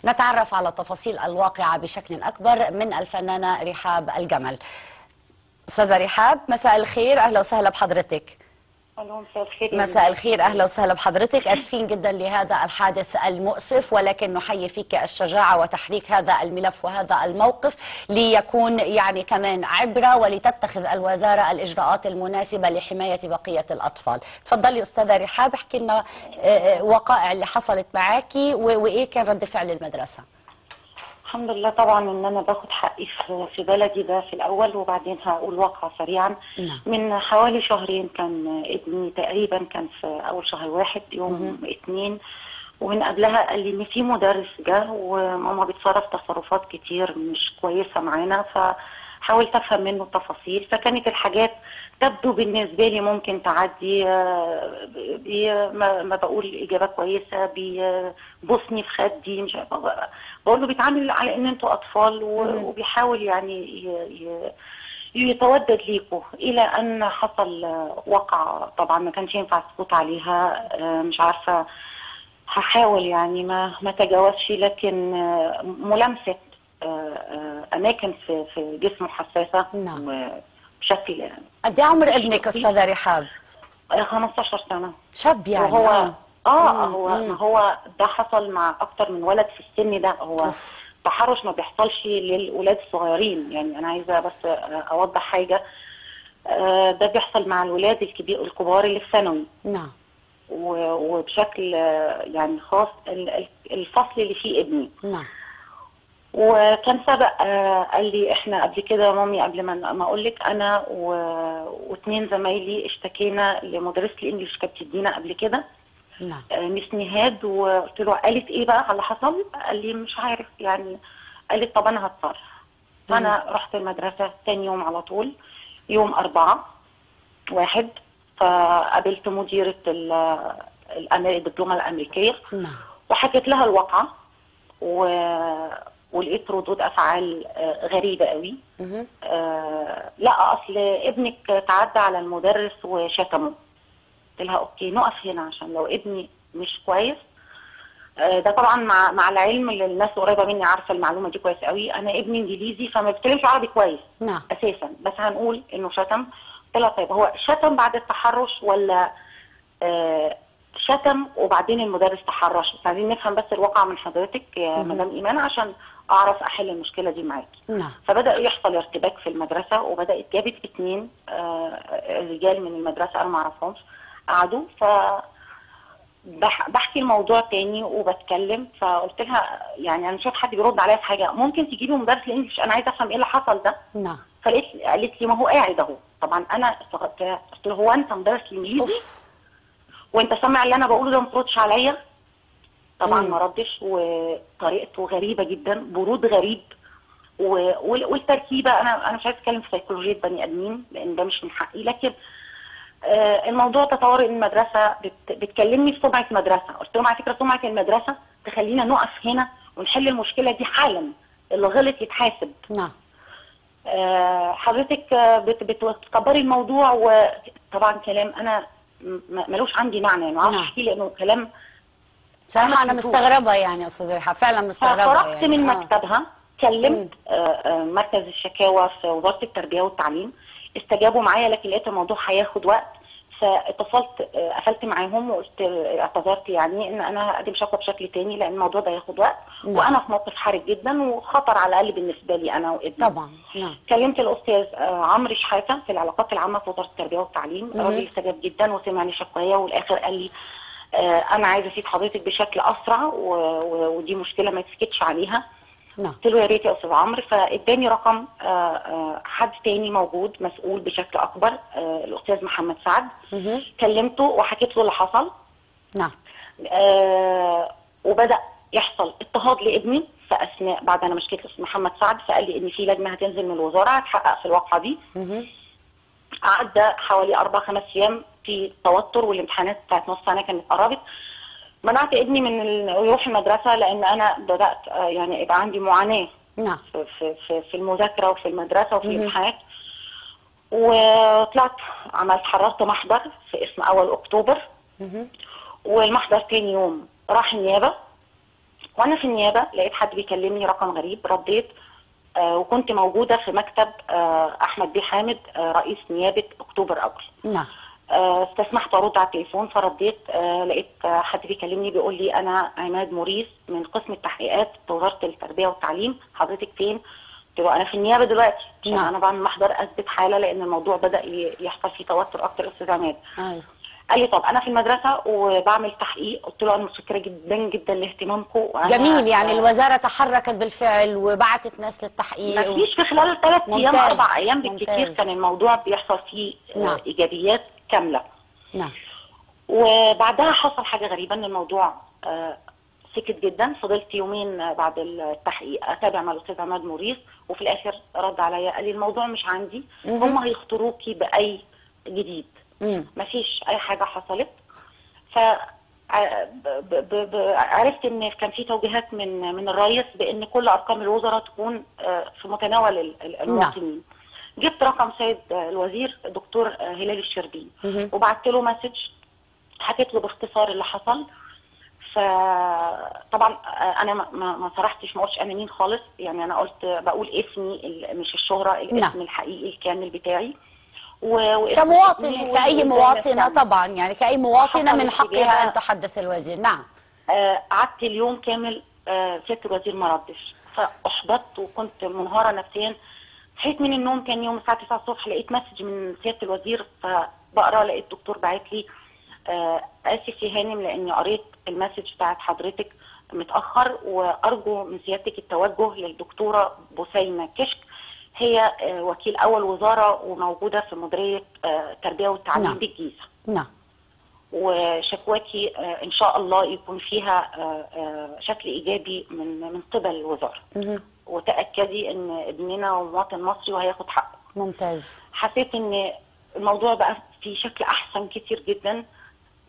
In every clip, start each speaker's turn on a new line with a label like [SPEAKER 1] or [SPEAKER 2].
[SPEAKER 1] نتعرف على تفاصيل الواقعة بشكل أكبر من الفنانة رحاب الجمل. أستاذة رحاب، مساء الخير، أهلا وسهلا بحضرتك.
[SPEAKER 2] مساء الخير.
[SPEAKER 1] مساء الخير، أهلا وسهلا بحضرتك. أسفين جدا لهذا الحادث المؤسف، ولكن نحيي فيك الشجاعة وتحريك هذا الملف وهذا الموقف ليكون يعني كمان عبرة، ولتتخذ الوزارة الإجراءات المناسبة لحماية بقية الأطفال. تفضلي أستاذة رحاب، احكي لنا وقائع اللي حصلت معاكي وإيه كان رد فعل المدرسة.
[SPEAKER 2] الحمد لله طبعا ان انا باخد حقي في بلدي ده في الاول، وبعدين هقول واقع سريعا. من حوالي شهرين كان ابني تقريبا كان في اول شهر 1 يوم 2، ومن قبلها قال لي ان في مدرس جه وماما بيتصرف تصرفات كتير مش كويسه معانا، فحاولت افهم منه التفاصيل. فكانت الحاجات تبدو بالنسبه لي ممكن تعدي، ما بقول اجابه كويسه، بيبوسني في خدي، مش بقول له بيتعامل على ان انتوا اطفال، وبيحاول يعني يتودد ليكوا، الى ان حصل وقع طبعا ما كانش ينفع السكوت عليها. مش عارفه، هحاول يعني ما تجاوزش، لكن ملامسه اماكن في جسمه حساسه.
[SPEAKER 1] نعم.
[SPEAKER 2] بشكل
[SPEAKER 1] قد ايه عمر ابنك استاذه رحاب؟
[SPEAKER 2] 15 سنه.
[SPEAKER 1] شاب يعني.
[SPEAKER 2] وهو هو ده حصل مع اكتر من ولد في السن ده. هو التحرش ما بيحصلش للولاد الصغيرين، يعني انا عايزه بس اوضح حاجه. ده بيحصل مع الولاد الكبار اللي في ثانوي.
[SPEAKER 1] نعم.
[SPEAKER 2] وبشكل يعني خاص الفصل اللي فيه ابني.
[SPEAKER 1] نعم.
[SPEAKER 2] وكان سبق قال لي احنا قبل كده يا مامي، قبل ما اقول لك، انا واثنين زمايلي اشتكينا لمدرسه الانجليش كانت بتدينا قبل كده.
[SPEAKER 1] نعم.
[SPEAKER 2] مس نهاد، وقلت له قالت ايه بقى على اللي حصل؟ قال لي مش عارف يعني. قالت طب انا هتصرف. فانا رحت المدرسه ثاني يوم على طول، يوم 4/1، فقابلت مديره الدبلومه الامريكيه.
[SPEAKER 1] نعم.
[SPEAKER 2] وحكيت لها الواقعه، ولقيت ردود افعال غريبه قوي. لا اصل ابنك تعدى على المدرس وشتمه. قلت لها اوكي نقف هنا، عشان لو ابني مش كويس، ده طبعا مع العلم اللي الناس قريبه مني عارفه المعلومه دي كويس قوي، انا ابني انجليزي فما بيتكلمش عربي كويس.
[SPEAKER 1] نعم.
[SPEAKER 2] اساسا، بس هنقول انه شتم. قلت لها طيب هو شتم بعد التحرش ولا شتم وبعدين المدرس تحرش؟ بس عايزين نفهم بس الواقع من حضرتك يا مدام ايمان عشان اعرف احل المشكله دي معاكي.
[SPEAKER 1] نعم.
[SPEAKER 2] فبدا يحصل ارتباك في المدرسه، وبدات جابت 2 رجال من المدرسه انا ما اعرفهمش، قعدوا بحكي الموضوع تاني وبتكلم. فقلت لها يعني انا مش شايف حد بيرد عليا في حاجه، ممكن تجيبي مدرس الانجليش، انا عايزه افهم ايه اللي حصل ده.
[SPEAKER 1] نعم.
[SPEAKER 2] قالت لي ما هو قاعد اهو. طبعا انا استغربت، قلت له هو انت مدرس الانجليزي وانت سامع اللي انا بقوله ده ما تردش عليا؟ طبعا ما ردش، وطريقته غريبه جدا، برود غريب، والتركيبه. انا مش عايزه اتكلم في سيكولوجيه بني ادمين لان ده مش من حقي، لكن الموضوع تطور ان المدرسه بتكلمني في سمعه مدرسه. قلت لهم على فكره سمعه المدرسه تخلينا نقف هنا ونحل المشكله دي حالا، اللي غلط يتحاسب.
[SPEAKER 1] نعم.
[SPEAKER 2] حضرتك بتكبري الموضوع، وطبعا كلام انا ملوش عندي معنى، يعني ما اعرفش احكي لانه كلام
[SPEAKER 1] بصراحه انا مستغربه يعني استاذه رحاب، فعلا مستغربه.
[SPEAKER 2] خرجت من مكتبها، كلمت مركز الشكاوى في وزاره التربيه والتعليم، استجابوا معايا، لكن لقيت الموضوع هياخد وقت. فاتصلت قفلت معاهم وقلت اعتذرت يعني ان انا هقدم شكوى بشكل تاني لان الموضوع ده هياخد وقت. وانا في موقف حرج جدا وخطر على الاقل بالنسبه لي انا وابني.
[SPEAKER 1] طبعا.
[SPEAKER 2] كلمت الاستاذ عمرو شحاته في العلاقات العامه في وزاره التربيه والتعليم، راجل استجاب جدا وسمعني شكوايا، والاخر قال لي انا عايز اسيب حضرتك بشكل اسرع، ودي مشكله ما يتسكتش عليها. قلت له يا ريت يا استاذ عمرو، فاداني رقم حد تاني موجود مسؤول بشكل اكبر، الاستاذ محمد سعد. كلمته وحكيت له اللي حصل.
[SPEAKER 1] نعم.
[SPEAKER 2] وبدا يحصل اضطهاد لابني في اثناء بعد انا مشكيت الاستاذ محمد سعد، فقال لي ان في لجنه هتنزل من الوزاره هتحقق في الواقعه دي. عدى حوالي 4-5 ايام في توتر، والامتحانات بتاعت نص سنه كانت قربت. منعت ابني من يروح المدرسه لان انا بدات يعني يبقى عندي معاناه.
[SPEAKER 1] نعم.
[SPEAKER 2] في المذاكره وفي المدرسه وفي الامتحانات. وطلعت حررت محضر في اسم 1 أكتوبر. والمحضر تاني يوم راح النيابه، وانا في النيابه لقيت حد بيكلمني رقم غريب، رديت وكنت موجوده في مكتب احمد بيه حامد رئيس نيابه اكتوبر اول.
[SPEAKER 1] نعم.
[SPEAKER 2] استسمحت ارد على التليفون، فرديت لقيت حد بيكلمني بيقول لي انا عماد موريس من قسم التحقيقات بوزاره التربيه والتعليم، حضرتك فين؟ قلت له انا في النيابه دلوقتي عشان
[SPEAKER 1] نعم.
[SPEAKER 2] انا بعمل محضر اثبت حاله لان الموضوع بدا يحصل فيه توتر اكتر. استاذ عماد
[SPEAKER 1] ايوه.
[SPEAKER 2] قال لي طب انا في المدرسه وبعمل تحقيق. قلت له انا متشكره جدا جدا لاهتمامكم.
[SPEAKER 1] جميل، يعني الوزاره تحركت بالفعل وبعتت ناس للتحقيق.
[SPEAKER 2] مفيش في خلال 3 ايام 4 ايام بالكثير كان الموضوع بيحصل فيه
[SPEAKER 1] نعم.
[SPEAKER 2] ايجابيات كامله.
[SPEAKER 1] نعم.
[SPEAKER 2] وبعدها حصل حاجه غريبه ان الموضوع سكت جدا. فضلت يومين بعد التحقيق اتابع مع الاستاذ عماد موريس، وفي الاخر رد عليا قال لي الموضوع مش عندي، هم هيختاروكي باي جديد. مفيش اي حاجه حصلت. ف عرفت ان كان في توجيهات من الرئيس بان كل ارقام الوزراء تكون في متناول المواطنين. جبت رقم سيد الوزير الدكتور هلال الشربيني وبعت له مسج، حكيت له باختصار اللي حصل. فطبعا انا ما صرحتش، ما قلتش انا مين خالص، يعني انا قلت بقول اسمي مش الشهره، الاسم الحقيقي الكامل بتاعي.
[SPEAKER 1] كمواطنة، كأي مواطنة طبعا، يعني كأي مواطنة من حقها أن تحدث الوزير. نعم.
[SPEAKER 2] قعدت اليوم كامل سيادة الوزير ما ردش، فأحبطت وكنت منهارة نفسيا. صحيت من النوم كان يوم الساعة 9 الصبح، لقيت مسج من سيادة الوزير، فبقرا لقيت الدكتور باعت لي آسف يا هانم لأني قريت المسج بتاعت حضرتك متأخر، وأرجو من سيادتك التوجه للدكتورة بسيمة كشك، هي وكيل اول وزاره وموجوده في مديريه التربيه والتعليم.
[SPEAKER 1] نعم.
[SPEAKER 2] بالجيزه.
[SPEAKER 1] نعم.
[SPEAKER 2] وشكواكي ان شاء الله يكون فيها شكل ايجابي من قبل الوزاره. وتاكدي ان ابننا مواطن مصري وهياخد حقه.
[SPEAKER 1] ممتاز.
[SPEAKER 2] حسيت ان الموضوع بقى في شكل احسن كتير جدا.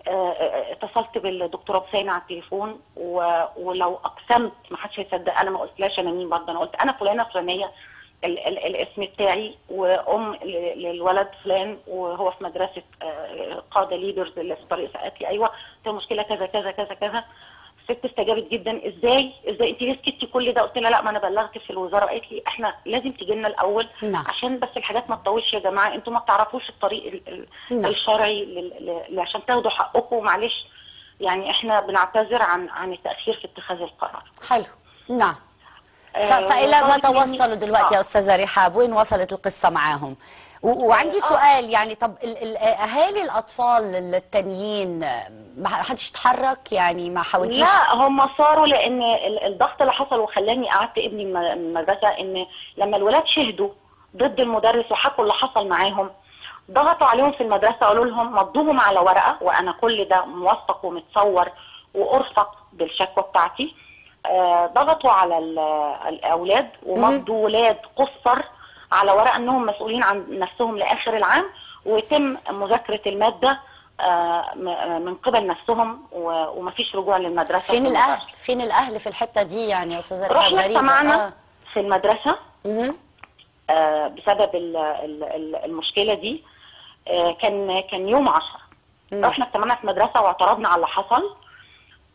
[SPEAKER 2] اتصلت بالدكتوره بسينة على التليفون، ولو اقسمت ما حدش هيصدق، انا ما قلتلاش انا مين برضه، انا قلت انا فلانه فلانيه الاسم بتاعي، وام للولد فلان وهو في مدرسه قاده ليدرز اللي في طريق سقات لي. ايوه المشكله كذا كذا كذا كذا. الست استجابت جدا. ازاي انت ليه سكتي كل ده؟ قلت لها لا، ما انا بلغت في الوزاره. قالت لي احنا لازم تيجي لنا الاول. نعم. عشان بس الحاجات ما تطولش يا جماعه، انتوا ما بتعرفوش الطريق نعم. الشرعي عشان تاخدوا حقكم. معلش يعني احنا بنعتذر عن التاخير في اتخاذ القرار.
[SPEAKER 1] حلو. نعم. فإلى ما توصلوا دلوقتي يا أستاذة رحاب؟ وين وصلت القصة معاهم؟ وعندي سؤال، يعني طب أهالي الأطفال التانيين ما حدش اتحرك؟ يعني ما حاولتيش؟
[SPEAKER 2] لا، هم صاروا، لأن الضغط اللي حصل وخلاني قعدت ابني من المدرسة، إن لما الولاد شهدوا ضد المدرس وحكوا اللي حصل معاهم، ضغطوا عليهم في المدرسة، قالوا لهم مضوهم على ورقة، وأنا كل ده موثق ومتصور وأرفق بالشكوى بتاعتي. ضغطوا على الاولاد ومضوا ولاد قصر على ورقه انهم مسؤولين عن نفسهم لاخر العام، ويتم مذاكره الماده من قبل نفسهم، ومفيش رجوع للمدرسه.
[SPEAKER 1] فين الاهل؟ فين الاهل في الحته دي يعني يا استاذه رحاب؟
[SPEAKER 2] رحنا اجتمعنا في المدرسه بسبب المشكله دي. كان يوم 10 رحنا اجتمعنا في المدرسه واعترضنا على اللي حصل.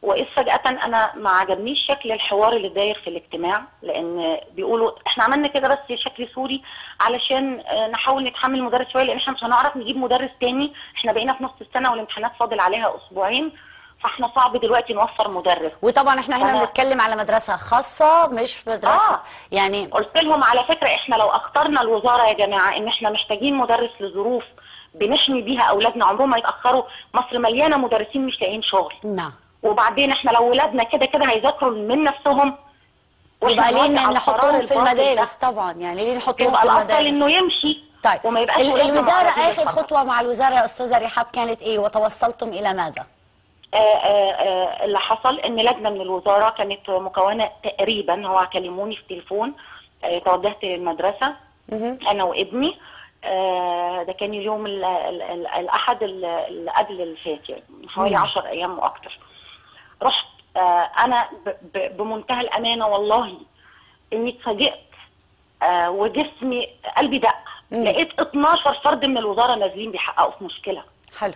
[SPEAKER 2] وإذ فجأة أنا ما عجبنيش شكل الحوار اللي داير في الاجتماع، لأن بيقولوا إحنا عملنا كده بس شكل سوري علشان نحاول نتحمل المدرس شوية، لأن إحنا مش هنعرف نجيب مدرس تاني، إحنا بقينا في نص السنة والامتحانات فاضل عليها أسبوعين، فإحنا صعب دلوقتي نوفر مدرس.
[SPEAKER 1] وطبعا إحنا هنا بنتكلم على مدرسة خاصة مش مدرسة يعني.
[SPEAKER 2] قلت لهم على فكرة إحنا لو أخترنا الوزارة يا جماعة إن إحنا محتاجين مدرس لظروف بنحمي بيها أولادنا عمرهم ما يتأخروا، مصر مليانة مدرسين مش لاقيين شغل.
[SPEAKER 1] نعم.
[SPEAKER 2] وبعدين احنا لو ولادنا كده كده هيذاكروا من نفسهم،
[SPEAKER 1] يبقى ليه نحطهم في المدارس؟ طبعا يعني ليه نحطهم في المدارس؟
[SPEAKER 2] الافضل انه يمشي.
[SPEAKER 1] طيب
[SPEAKER 2] وما يبقاش
[SPEAKER 1] الوزاره اخر خطوه مع الوزاره يا استاذه رحاب كانت ايه، وتوصلتم الى ماذا؟
[SPEAKER 2] اللي حصل ان لجنه من الوزاره كانت مكونه تقريبا، هو كلموني في التليفون، توجهت للمدرسه انا وابني. ده كان اليوم الاحد اللي قبل اللي فات، يعني حوالي 10 ايام واكتر. رحت انا بمنتهى الامانه والله اني اتفاجئت وجسمي قلبي دق. لقيت 12 فرد من الوزاره نازلين بيحققوا في مشكله.
[SPEAKER 1] حلو.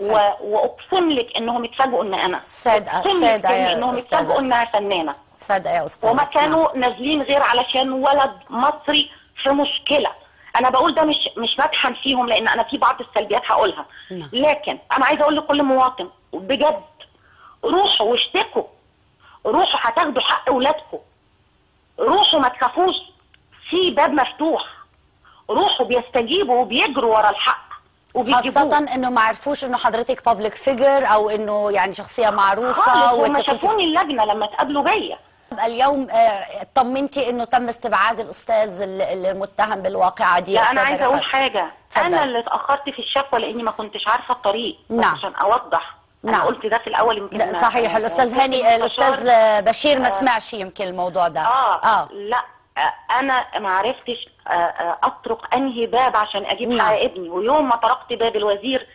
[SPEAKER 2] واقسم لك انهم اتفاجئوا ان انا
[SPEAKER 1] صادقه
[SPEAKER 2] انهم اتفاجئوا انها فنانه.
[SPEAKER 1] صادقه يا استاذه.
[SPEAKER 2] وما كانوا نازلين غير علشان ولد مصري في مشكله. انا بقول ده مش مدحا فيهم، لان انا في بعض السلبيات هقولها. لكن انا عايزه اقول لكل مواطن بجد، روحوا واشتكوا، روحوا هتاخدوا حق اولادكم، روحوا ما تخافوش، في باب مفتوح، روحوا بيستجيبوا وبيجروا ورا الحق وبيجيبوه.
[SPEAKER 1] خاصة انه ما عرفوش انه حضرتك بابليك فيجر او انه يعني شخصية معروفة.
[SPEAKER 2] وما شافوني اللجنة لما تقابلوا بيا.
[SPEAKER 1] اليوم طمنتي انه تم استبعاد الاستاذ المتهم بالواقعة دي.
[SPEAKER 2] لا انا عايزة اقول حاجة، انا اللي اتأخرت في الشكوى لاني ما كنتش عارفة الطريق.
[SPEAKER 1] نعم.
[SPEAKER 2] عشان اوضح. انا قلت ده في الاول يمكن.
[SPEAKER 1] صحيح. الاستاذ هاني، الاستاذ بشير ما سمعش يمكن الموضوع ده.
[SPEAKER 2] لا انا ما عرفتش اطرق انهي باب عشان اجيب حق ابني. ويوم ما طرقت باب الوزير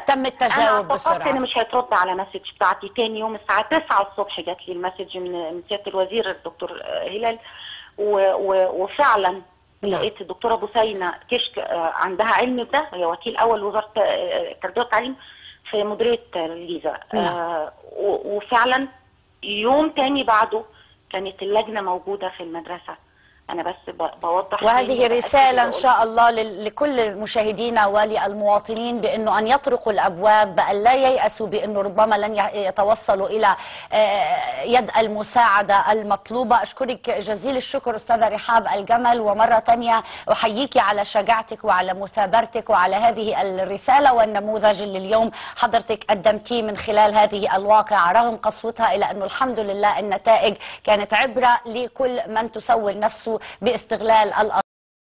[SPEAKER 1] تم التجاوب بسرعه.
[SPEAKER 2] انا فكرت مش هيترد على مسج بتاعتي. تاني يوم الساعه 9 الصبح جات لي المسج من سياده الوزير الدكتور هلال، وفعلا لقيت الدكتوره بوسينه كشك عندها علم بده، هي وكيل اول وزاره التربيه والتعليم في مديريه الجيزه. وفعلا يوم تاني بعده كانت اللجنه موجوده في المدرسه. أنا بس بوضح.
[SPEAKER 1] وهذه رسالة إن شاء الله لكل مشاهدينا وللمواطنين بأنه أن يطرقوا الأبواب، بأن لا ييأسوا بأنه ربما لن يتوصلوا إلى يد المساعدة المطلوبة. أشكرك جزيل الشكر أستاذة رحاب الجمل، ومرة تانية أحييك على شجاعتك وعلى مثابرتك وعلى هذه الرسالة والنموذج اللي اليوم حضرتك قدمتيه من خلال هذه الواقعة رغم قسوتها، إلى أنه الحمد لله النتائج كانت عبرة لكل من تسول نفسه باستغلال